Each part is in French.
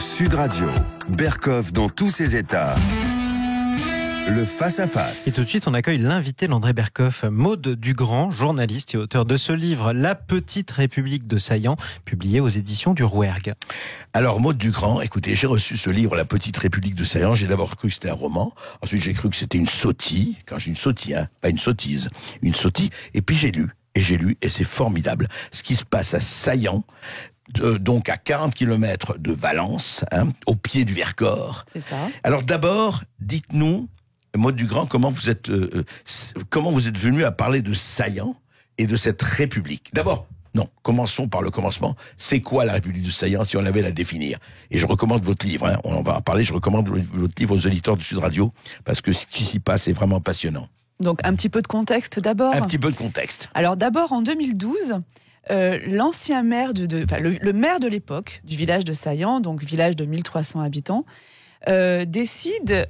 Sud Radio, Berkoff dans tous ses états. Le face-à-face. Et tout de suite, on accueille l'invité d'André Berkoff, Maude Dugrand, journaliste et auteur de ce livre, La Petite République de Saillant, publié aux éditions du Rouergue. Alors, Maude Dugrand, écoutez, j'ai reçu ce livre, La Petite République de Saillant. J'ai d'abord cru que c'était un roman. Ensuite, j'ai cru que c'était une sottise. Quand j'ai une sottise, pas une sottise, une sottise. Et puis j'ai lu, et c'est formidable. Ce qui se passe à Saillant, donc à 40 km de Valence, au pied du Vercors. C'est ça. Alors d'abord, dites-nous, Maude Dugrand, comment vous êtes venu à parler de Saillant et de cette République? D'abord, non, commençons par le commencement. C'est quoi la République de Saillant, si on avait à la définir? Et je recommande votre livre, on va en parler, je recommande votre livre aux auditeurs de Sud Radio, parce que ce qui s'y passe est vraiment passionnant. Donc un petit peu de contexte d'abord. Un petit peu de contexte. Alors d'abord, en 2012... l'ancien maire, le maire de l'époque du village de Saillant, donc village de 1300 habitants, décide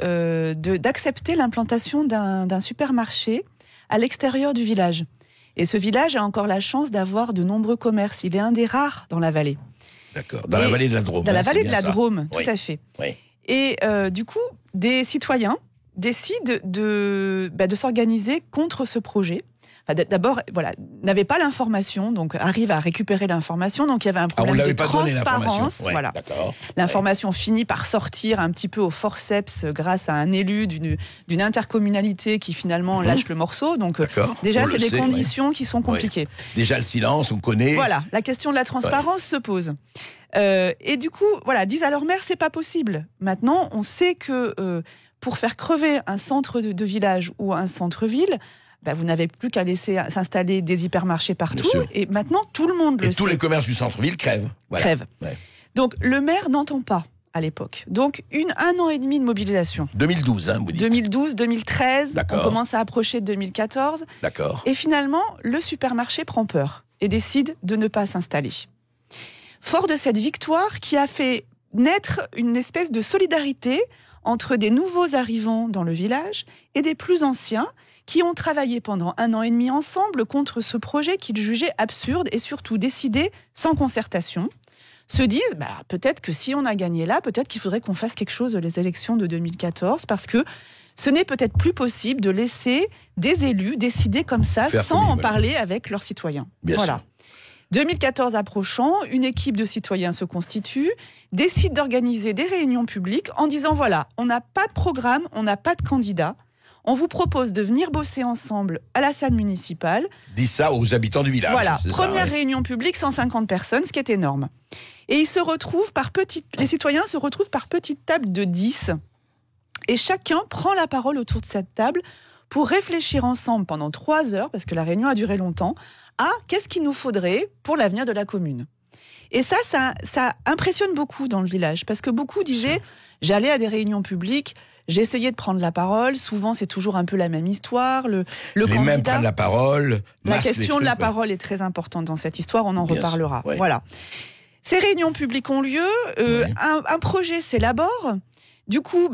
d'accepter l'implantation d'un supermarché à l'extérieur du village. Et ce village a encore la chance d'avoir de nombreux commerces. Il est un des rares dans la vallée. D'accord, dans la vallée de la Drôme. Dans la vallée de la Drôme, oui. Tout à fait. Oui. Et du coup, des citoyens décident de s'organiser contre ce projet. D'abord, n'avait pas l'information, donc arrive à récupérer l'information. Donc il y avait un problème de transparence. Ouais, voilà. D'accord. L'information finit par sortir un petit peu au forceps grâce à un élu d'une intercommunalité qui finalement lâche le morceau. Donc déjà, c'est des conditions qui sont compliquées. Ouais. Déjà le silence, on connaît. Voilà, la question de la transparence se pose. Et du coup, disent à leur maire, c'est pas possible. Maintenant, on sait que pour faire crever un centre de village ou un centre-ville, vous n'avez plus qu'à laisser s'installer des hypermarchés partout. Et maintenant, tout le monde le sait. Et tous les commerces du centre-ville crèvent. Voilà. Crèvent. Ouais. Donc, le maire n'entend pas à l'époque. Donc, un an et demi de mobilisation. 2012, vous dites. 2012, 2013, D'accord. On commence à approcher de 2014. D'accord. Et finalement, le supermarché prend peur et décide de ne pas s'installer. Fort de cette victoire qui a fait naître une espèce de solidarité entre des nouveaux arrivants dans le village et des plus anciens, qui ont travaillé pendant 1 an et demi ensemble contre ce projet qu'ils jugeaient absurde et surtout décidé sans concertation, se disent peut-être que si on a gagné là, peut-être qu'il faudrait qu'on fasse quelque chose les élections de 2014, parce que ce n'est peut-être plus possible de laisser des élus décider comme ça sans en parler avec leurs citoyens. Bien sûr. 2014 approchant, une équipe de citoyens se constitue, décide d'organiser des réunions publiques en disant on n'a pas de programme, on n'a pas de candidat. On vous propose de venir bosser ensemble à la salle municipale. Dis ça aux habitants du village. Voilà, c'est première ça, réunion publique, 150 personnes, ce qui est énorme. Et ils se retrouvent les citoyens se retrouvent par petites tables de 10. Et chacun prend la parole autour de cette table pour réfléchir ensemble pendant 3 heures, parce que la réunion a duré longtemps, à qu'est-ce qu'il nous faudrait pour l'avenir de la commune. Et ça impressionne beaucoup dans le village, parce que beaucoup disaient, j'allais à des réunions publiques, j'essayais de prendre la parole. Souvent, c'est toujours un peu la même histoire. Les candidat, mêmes prennent la parole. La question de la parole est très importante dans cette histoire. On en reparlera. Ouais. Voilà. Ces réunions publiques ont lieu. Un projet s'élabore. Du coup,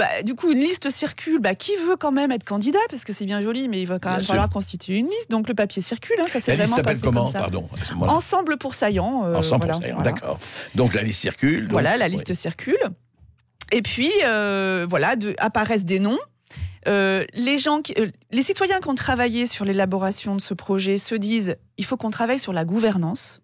une liste circule. Qui veut quand même être candidat? Parce que c'est bien joli, mais il va quand même falloir constituer une liste. Donc le papier circule. Ça, c'est la liste s'appelle comment? Pardon. À ce moment-là. Ensemble pour Saillant. Ensemble pour Saillant. D'accord. Donc la liste circule. Donc, la liste circule. Et puis, apparaissent des noms. Les citoyens qui ont travaillé sur l'élaboration de ce projet se disent il faut qu'on travaille sur la gouvernance.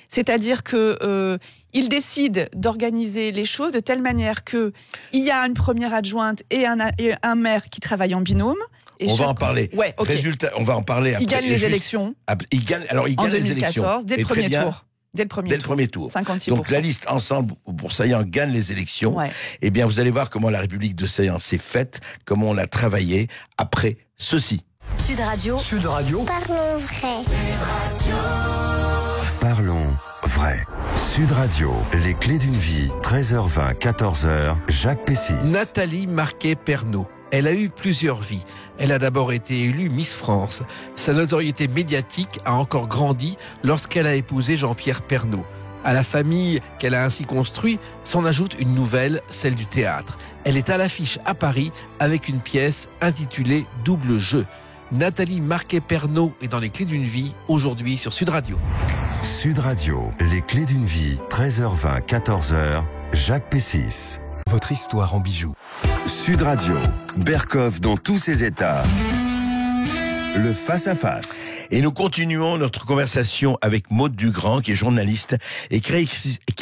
C'est-à-dire qu'ils décident d'organiser les choses de telle manière qu'il y a une première adjointe et un maire qui travaillent en binôme. Et on va en parler. Ouais, okay. Résultat, on va en parler après. Ils gagnent les élections. Ils gagnent les élections. Dès le premier tour. Dès le premier tour. 56%. Donc la liste Ensemble pour Saillant gagne les élections. Ouais. Eh bien, vous allez voir comment la République de Saillant s'est faite, comment on l'a travaillé après ceci. Sud Radio. Sud Radio. Parlons vrai. Sud Radio. Parlons vrai. Sud Radio, les clés d'une vie, 13h20, 14h, Jacques Pessis. Nathalie Marquet-Pernaut. Elle a eu plusieurs vies. Elle a d'abord été élue Miss France. Sa notoriété médiatique a encore grandi lorsqu'elle a épousé Jean-Pierre Pernaut. À la famille qu'elle a ainsi construite s'en ajoute une nouvelle, celle du théâtre. Elle est à l'affiche à Paris avec une pièce intitulée Double jeu. Nathalie Marquet-Pernaut est dans les clés d'une vie, aujourd'hui sur Sud Radio. Sud Radio, les clés d'une vie, 13h20, 14h, Jacques Pessis. Votre histoire en bijoux. Sud Radio, Berkoff dans tous ses états. Le face-à-face. Et nous continuons notre conversation avec Maude Dugrand, qui est journaliste et qui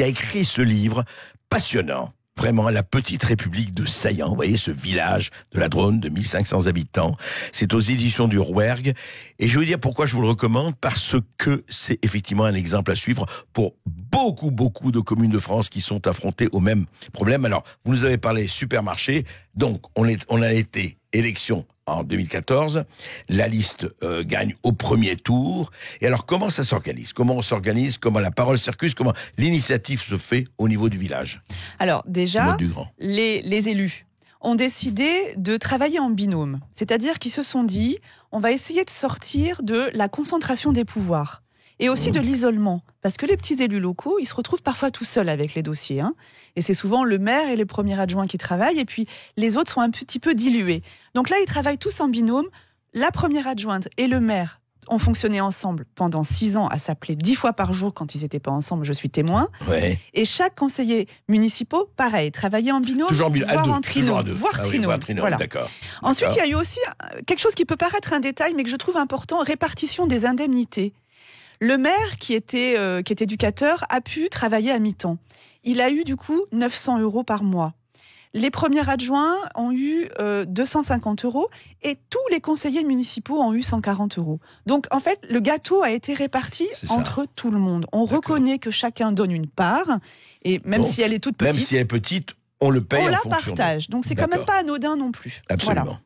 a écrit ce livre passionnant. Vraiment, la petite République de Saillant. Vous voyez ce village de la Drône de 1500 habitants. C'est aux éditions du Rouergue. Et je veux dire pourquoi je vous le recommande, parce que c'est effectivement un exemple à suivre pour beaucoup de communes de France qui sont affrontées au même problème. Alors, vous nous avez parlé supermarché. Donc, on a été élection en 2014. La liste gagne au premier tour. Et alors, comment ça s'organise ? Comment on s'organise ? Comment la parole circule ? Comment l'initiative se fait au niveau du village ? Alors déjà, les élus ont décidé de travailler en binôme. C'est-à-dire qu'ils se sont dit, on va essayer de sortir de la concentration des pouvoirs. Et aussi de l'isolement. Parce que les petits élus locaux, ils se retrouvent parfois tout seuls avec les dossiers. Et c'est souvent le maire et les premiers adjoints qui travaillent, et puis les autres sont un petit peu dilués. Donc là, ils travaillent tous en binôme. La première adjointe et le maire ont fonctionné ensemble pendant 6 ans, à s'appeler 10 fois par jour quand ils n'étaient pas ensemble, je suis témoin. Ouais. Et chaque conseiller municipal, pareil, travaillait en binôme, voire en trinôme. Voire trinôme. Voilà. D'accord. Ensuite, il y a eu aussi quelque chose qui peut paraître un détail, mais que je trouve important, répartition des indemnités. Le maire, qui est éducateur, a pu travailler à mi-temps. Il a eu du coup 900 € par mois. Les premiers adjoints ont eu 250 € et tous les conseillers municipaux ont eu 140 €. Donc en fait, le gâteau a été réparti entre tout le monde. On reconnaît que chacun donne une part, et même si elle est toute petite... Même si elle est petite, on le paye en fonction. On la partage, donc c'est quand même pas anodin non plus. Absolument. Voilà.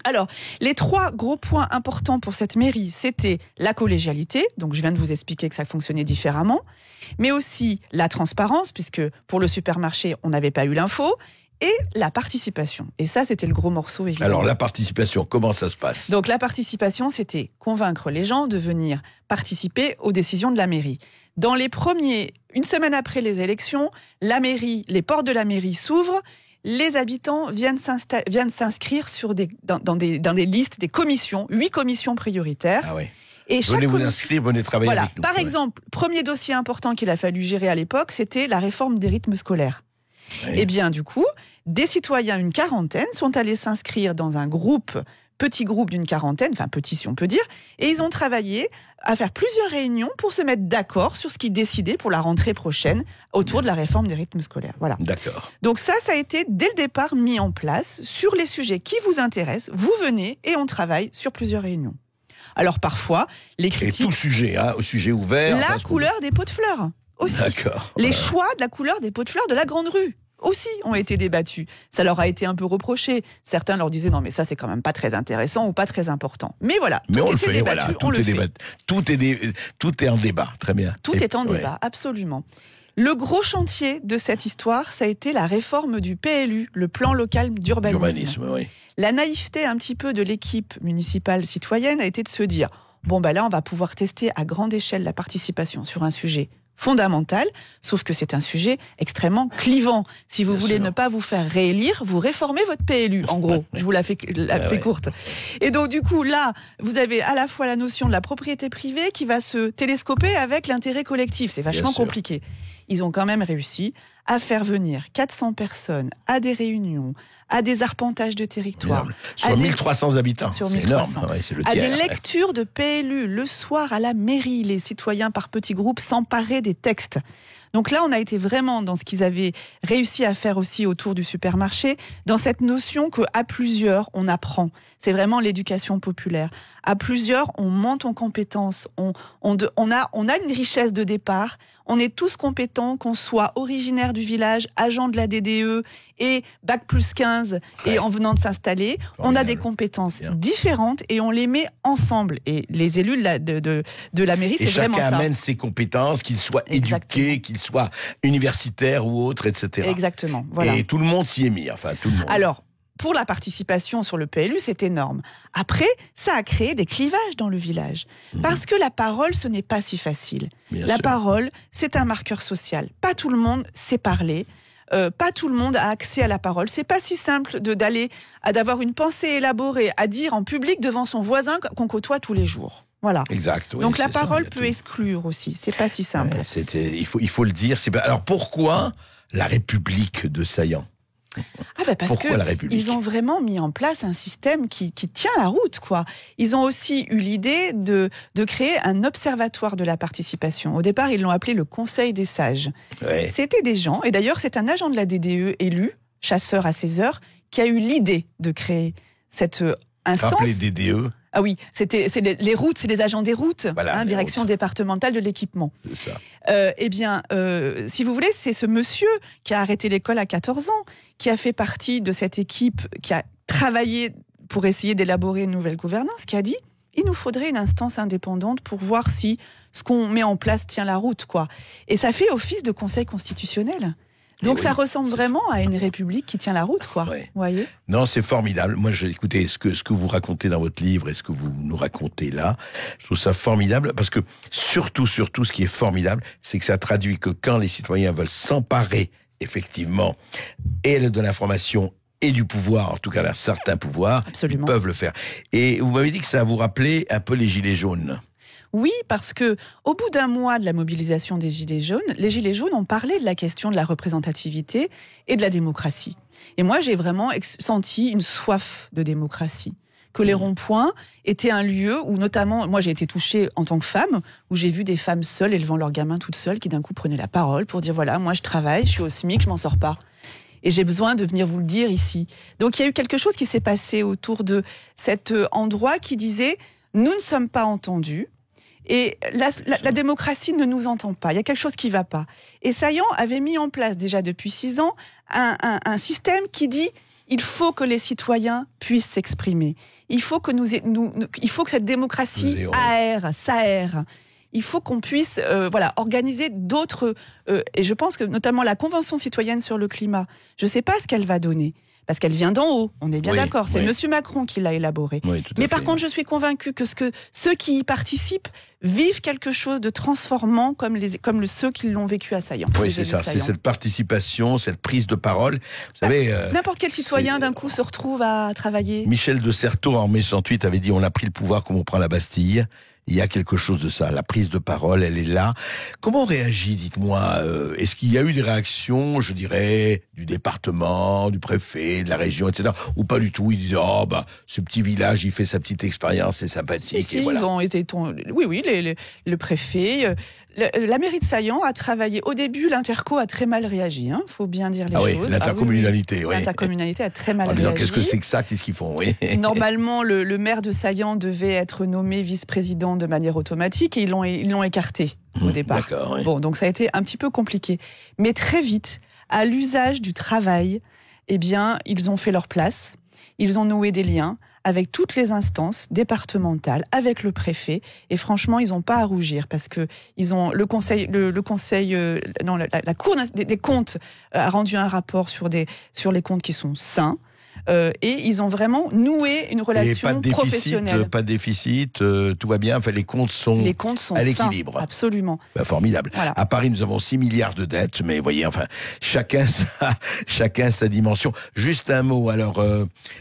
Alors, les 3 gros points importants pour cette mairie, c'était la collégialité, donc je viens de vous expliquer que ça fonctionnait différemment, mais aussi la transparence, puisque pour le supermarché, on n'avait pas eu l'info, et la participation. Et ça, c'était le gros morceau, évidemment. Alors, la participation, comment ça se passe ? Donc, la participation, c'était convaincre les gens de venir participer aux décisions de la mairie. Dans les une semaine après les élections, les portes de la mairie s'ouvrent. Les habitants viennent s'inscrire dans des listes, des commissions, 8 commissions prioritaires. Ah oui. Et venez vous inscrire, venez travailler avec nous. Par exemple, premier dossier important qu'il a fallu gérer à l'époque, c'était la réforme des rythmes scolaires. Oui. Eh bien, du coup, des citoyens, une quarantaine, sont allés s'inscrire dans un petit groupe d'une quarantaine, enfin petit si on peut dire, et ils ont travaillé à faire plusieurs réunions pour se mettre d'accord sur ce qu'ils décidaient pour la rentrée prochaine autour de la réforme des rythmes scolaires. Voilà. D'accord. Donc ça a été dès le départ mis en place sur les sujets qui vous intéressent. Vous venez et on travaille sur plusieurs réunions. Alors parfois, les critiques... Et tout sujet, au sujet ouvert... La couleur des pots de fleurs aussi. D'accord. Les choix de la couleur des pots de fleurs de la grande rue aussi ont été débattus. Ça leur a été un peu reproché. Certains leur disaient non mais ça c'est quand même pas très intéressant ou pas très important. Mais voilà, mais tout on le était fait, débattu, voilà, on le fait. Tout est en débat, très bien. Tout est en débat, absolument. Le gros chantier de cette histoire, ça a été la réforme du PLU, le plan local d'urbanisme. Oui. La naïveté un petit peu de l'équipe municipale citoyenne a été de se dire bon là on va pouvoir tester à grande échelle la participation sur un sujet fondamental, sauf que c'est un sujet extrêmement clivant. Si vous voulez ne pas vous faire réélire, vous réformez votre PLU, en gros. Je vous la fais courte. Et donc, du coup, là, vous avez à la fois la notion de la propriété privée qui va se télescoper avec l'intérêt collectif. C'est vachement compliqué. Ils ont quand même réussi à faire venir 400 personnes à des réunions, à des arpentages de territoire. Sur 1300 habitants, c'est énorme. Ouais, c'est le tiers. À des lectures de PLU, le soir à la mairie, les citoyens par petits groupes s'emparaient des textes. Donc là, on a été vraiment dans ce qu'ils avaient réussi à faire aussi autour du supermarché, dans cette notion qu'à plusieurs, on apprend. C'est vraiment l'éducation populaire. À plusieurs, on monte en compétences, on a une richesse de départ, on est tous compétents, qu'on soit originaire du village, agent de la DDE et bac plus 15 et en venant de s'installer, on a des compétences différentes et on les met ensemble. Et les élus de la mairie, c'est vraiment ça. Et chacun amène ses compétences, qu'ils soient éduqués, qu'ils soient universitaires ou autres, etc. Exactement. Voilà. Et tout le monde s'y est mis, enfin tout le monde. Alors, pour la participation sur le PLU, c'est énorme. Après, ça a créé des clivages dans le village. Parce que la parole, ce n'est pas si facile. La parole, c'est un marqueur social. Pas tout le monde sait parler. Pas tout le monde a accès à la parole. C'est pas si simple d'avoir une pensée élaborée à dire en public devant son voisin qu'on côtoie tous les jours. Voilà. Exact. Oui, donc la parole peut exclure aussi. C'est pas si simple. Il faut le dire. Alors pourquoi la République de Saillant? Parce Pourquoi la République? ils ont vraiment mis en place un système qui tient la route, quoi. Ils ont aussi eu l'idée de créer un observatoire de la participation. Au départ, ils l'ont appelé le Conseil des sages. Ouais. C'était des gens, et d'ailleurs, c'est un agent de la DDE élu, chasseur à 16 heures, qui a eu l'idée de créer cette instance. Rappelez DDE. Ah oui, c'est les routes, c'est les agents des routes, Voilà, les direction routes. départementale de l'équipement. C'est ça. Si vous voulez, c'est ce monsieur qui a arrêté l'école à 14 ans, qui a fait partie de cette équipe, qui a travaillé pour essayer d'élaborer une nouvelle gouvernance, qui a dit il nous faudrait une instance indépendante pour voir si ce qu'on met en place tient la route, quoi. Et ça fait office de conseil constitutionnel. Donc ça ressemble vraiment à une république qui tient la route, quoi. Ouais. Vous voyez ? Non, c'est formidable. Moi, écoutez, ce que vous racontez dans votre livre et ce que vous nous racontez là, je trouve ça formidable parce que surtout, ce qui est formidable, c'est que ça traduit que quand les citoyens veulent s'emparer, effectivement, et de l'information et du pouvoir, en tout cas d'un certain pouvoir, Absolument. ils peuvent le faire. Et vous m'avez dit que ça vous rappelait un peu les Gilets jaunes. Oui, parce que au bout d'un mois de la mobilisation des Gilets jaunes, les Gilets jaunes ont parlé de la question de la représentativité et de la démocratie. Et moi, j'ai vraiment senti une soif de démocratie. Que les ronds-points étaient un lieu où, notamment, moi j'ai été touchée en tant que femme, où j'ai vu des femmes seules élevant leurs gamins toutes seules qui d'un coup prenaient la parole pour dire voilà, moi je travaille, je suis au SMIC, je m'en sors pas. Et j'ai besoin de venir vous le dire ici. Donc il y a eu quelque chose qui s'est passé autour de cet endroit qui disait nous ne sommes pas entendus. Et la démocratie ne nous entend pas. Il y a quelque chose qui ne va pas. Et Saillant avait mis en place déjà depuis 6 ans un système qui dit il faut que les citoyens puissent s'exprimer. Il faut que il faut que cette démocratie s'aère. Il faut qu'on puisse organiser d'autres... et je pense que notamment la Convention citoyenne sur le climat, je ne sais pas ce qu'elle va donner. Parce qu'elle vient d'en haut, on est bien d'accord. C'est Monsieur Macron qui l'a élaborée. Oui, tout à Mais fait. par contre, je suis convaincue que ceux qui y participent vivent quelque chose de transformant comme ceux qui l'ont vécu à Saillant. Oui, c'est ça. C'est cette participation, cette prise de parole. Vous savez, n'importe quel citoyen d'un coup se retrouve à travailler. Michel de Certeau, en mai 68, avait dit « On a pris le pouvoir comme on prend la Bastille ». Il y a quelque chose de ça, la prise de parole, elle est là. Comment on réagit, dites-moi? Est-ce qu'il y a eu des réactions, je dirais, du département, du préfet, de la région, etc. Ou pas du tout? Ils disaient, ce petit village, il fait sa petite expérience, c'est sympathique. Si, et voilà. Ils ont été... Oui, le préfet... La mairie de Saillant a travaillé. Au début, l'Interco a très mal réagi. Faut bien dire les choses. L'intercommunalité, oui. L'intercommunalité a très mal réagi. En disant, réagi. qu'est-ce que c'est que ça? Qu'est-ce qu'ils font? Oui. Normalement, le maire de Saillant devait être nommé vice-président de manière automatique et ils l'ont écarté au départ. D'accord, oui. Bon, donc ça a été un petit peu compliqué. Mais très vite, à l'usage du travail, ils ont fait leur place. Ils ont noué des liens avec toutes les instances départementales, avec le préfet, et franchement, ils n'ont pas à rougir parce que ils ont la Cour des comptes a rendu un rapport sur les comptes qui sont sains. Et ils ont vraiment noué une relation professionnelle. Pas de déficit, tout va bien. Enfin, les comptes sont à l'équilibre. Sains, absolument. Formidable. Voilà. À Paris, nous avons 6 milliards de dettes, mais voyez, enfin, chacun sa dimension. Juste un mot. Alors,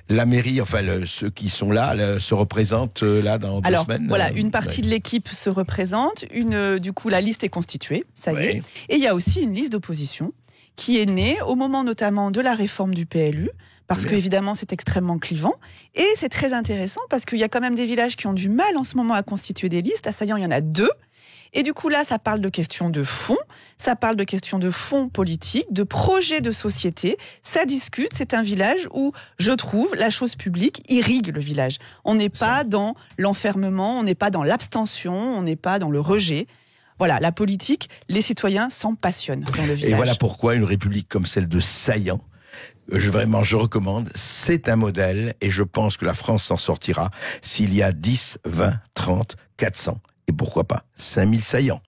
la mairie, enfin, ceux qui sont là, se représentent là dans 2 semaines. Voilà, une partie de l'équipe se représente. Du coup, la liste est constituée. Ça y est. Et il y a aussi une liste d'opposition qui est née au moment notamment de la réforme du PLU. Parce que évidemment c'est extrêmement clivant et c'est très intéressant parce qu'il y a quand même des villages qui ont du mal en ce moment à constituer des listes. À Saillant, il y en a 2. Et du coup là, ça parle de questions de fond, ça parle de questions de fond politique, de projets de société. Ça discute. C'est un village où je trouve la chose publique irrigue le village. On n'est pas dans l'enfermement, on n'est pas dans l'abstention, on n'est pas dans le rejet. Voilà, la politique, les citoyens s'en passionnent dans le village. Et voilà pourquoi une république comme celle de Saillant, je recommande, c'est un modèle et je pense que la France s'en sortira s'il y a 10, 20, 30, 400 et pourquoi pas 5000 Saillants.